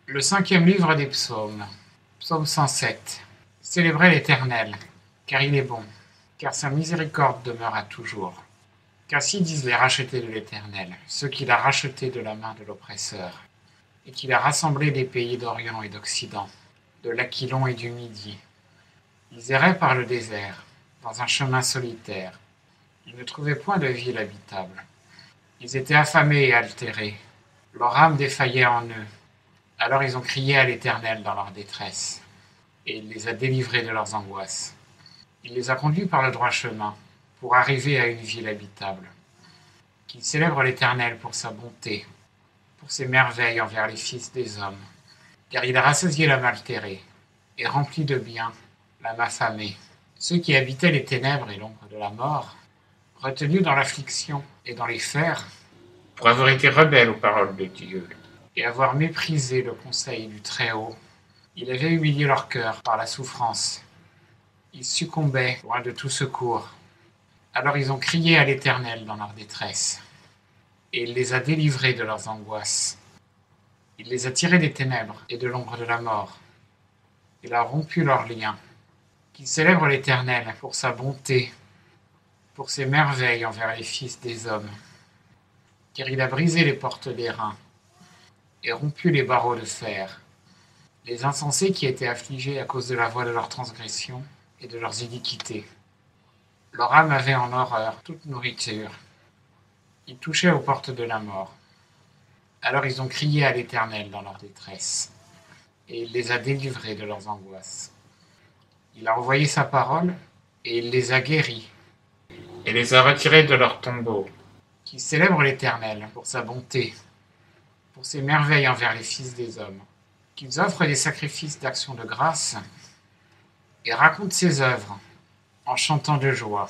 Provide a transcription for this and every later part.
Le cinquième livre des psaumes, psaume 107. Célébrez l'Éternel, car il est bon, car sa miséricorde demeure à toujours. Qu'ainsi disent les rachetés de l'Éternel, ceux qu'il a rachetés de la main de l'oppresseur, et qu'il a rassemblés des pays d'Orient et d'Occident, de l'Aquilon et du Midi. Ils erraient par le désert, dans un chemin solitaire. Ils ne trouvaient point de ville habitable. Ils étaient affamés et altérés. Leur âme défaillait en eux. Alors ils ont crié à l'Éternel dans leur détresse, et il les a délivrés de leurs angoisses. Il les a conduits par le droit chemin, pour arriver à une ville habitable. Qu'ils célèbrent l'Éternel pour sa bonté, pour ses merveilles envers les fils des hommes. Car il a rassasié l'âme altérée, et rempli de bien l'âme affamée. Ceux qui habitaient les ténèbres et l'ombre de la mort, retenus dans l'affliction et dans les fers, pour avoir été rebelles aux paroles de Dieu, et avoir méprisé le conseil du Très-Haut, il avait humilié leur cœur par la souffrance. Ils succombaient loin de tout secours. Alors ils ont crié à l'Éternel dans leur détresse, et il les a délivrés de leurs angoisses. Il les a tirés des ténèbres et de l'ombre de la mort. Il a rompu leurs liens. Qu'ils célèbrent l'Éternel pour sa bonté, pour ses merveilles envers les fils des hommes. Car il a brisé les portes d'airain et rompu les barreaux de fer. Les insensés qui étaient affligés à cause de la voix de leur transgression et de leurs iniquités. Leur âme avait en horreur toute nourriture. Ils touchaient aux portes de la mort. Alors ils ont crié à l'Éternel dans leur détresse, et il les a délivrés de leurs angoisses. Il a envoyé sa parole, et il les a guéris, et les a retirés de leur tombeau. Qu'ils célèbrent l'Éternel pour sa bonté, pour ses merveilles envers les fils des hommes. Qu'ils offrent des sacrifices d'action de grâce, et racontent ses œuvres, en chantant de joie.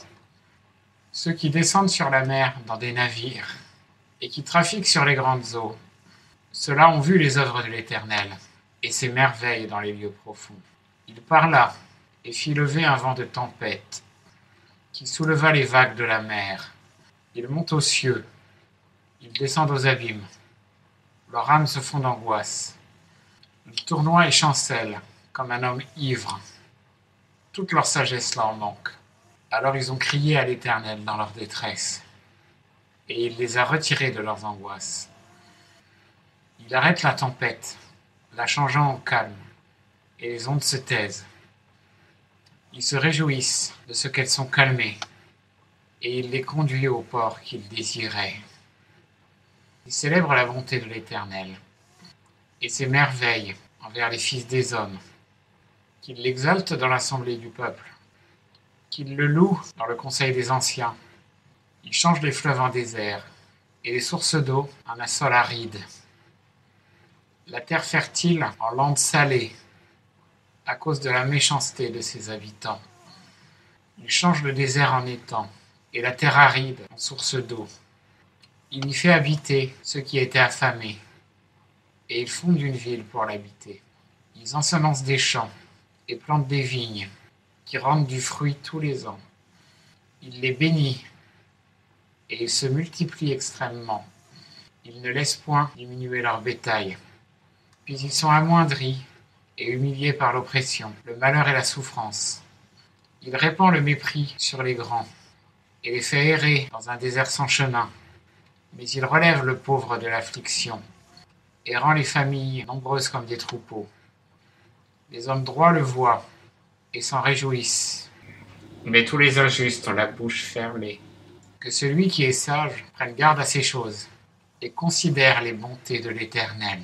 Ceux qui descendent sur la mer dans des navires, et qui trafiquent sur les grandes eaux, ceux-là ont vu les œuvres de l'Éternel, et ses merveilles dans les lieux profonds. Il parla, et fit lever un vent de tempête, qui souleva les vagues de la mer. Ils montent aux cieux, ils descendent aux abîmes. Leurs âmes se font d'angoisse. Ils tournoient et chancellent, comme un homme ivre. Toute leur sagesse leur manque. Alors ils ont crié à l'Éternel dans leur détresse, et il les a retirés de leurs angoisses. Il arrête la tempête, la changeant en calme, et les ondes se taisent. Ils se réjouissent de ce qu'elles sont calmées, et il les conduit au port qu'ils désiraient. Ils célèbrent la bonté de l'Éternel, et ses merveilles envers les fils des hommes, qu'ils l'exaltent dans l'assemblée du peuple, qu'ils le louent dans le conseil des anciens. Ils changent les fleuves en désert, et les sources d'eau en un sol aride. La terre fertile en landes salées, à cause de la méchanceté de ses habitants. Il change le désert en étang, et la terre aride en source d'eau. Il y fait habiter ceux qui étaient affamés, et ils fondent une ville pour l'habiter. Ils ensemencent des champs, et plantent des vignes, qui rendent du fruit tous les ans. Il les bénit, et ils se multiplient extrêmement. Ils ne laissent point diminuer leur bétail. Puis ils sont amoindris et humiliés par l'oppression, le malheur et la souffrance. Il répand le mépris sur les grands, et les fait errer dans un désert sans chemin. Mais il relève le pauvre de l'affliction, et rend les familles nombreuses comme des troupeaux. Les hommes droits le voient, et s'en réjouissent. Mais tous les injustes ont la bouche fermée. Que celui qui est sage prenne garde à ces choses, et considère les bontés de l'Éternel.